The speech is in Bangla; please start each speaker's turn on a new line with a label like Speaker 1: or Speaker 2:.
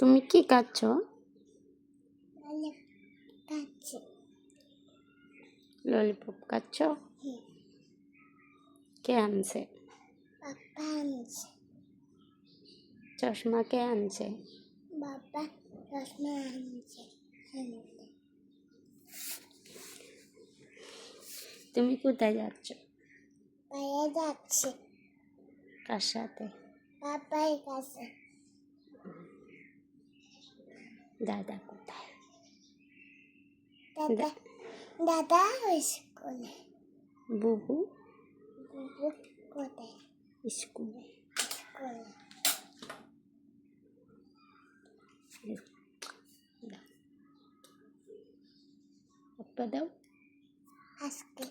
Speaker 1: তুমি কি খাচ্ছ? ললিপপ খাচ্ছ? কে আনছে? চশমা কে আনছে?
Speaker 2: বাবা চশমা আনছে।
Speaker 1: তুমি কোথায় যাচ্ছ?
Speaker 2: বাইরে যাচ্ছি
Speaker 1: কার সাথে?
Speaker 2: বাবার কাছে।
Speaker 1: দাদা কোথায়?
Speaker 2: দাদা দাদা স্কুলে।
Speaker 1: বুবু
Speaker 2: বুবু কোথায়?
Speaker 1: স্কুলে।
Speaker 2: স্কুলে।
Speaker 1: আপা দাও।
Speaker 2: আজকে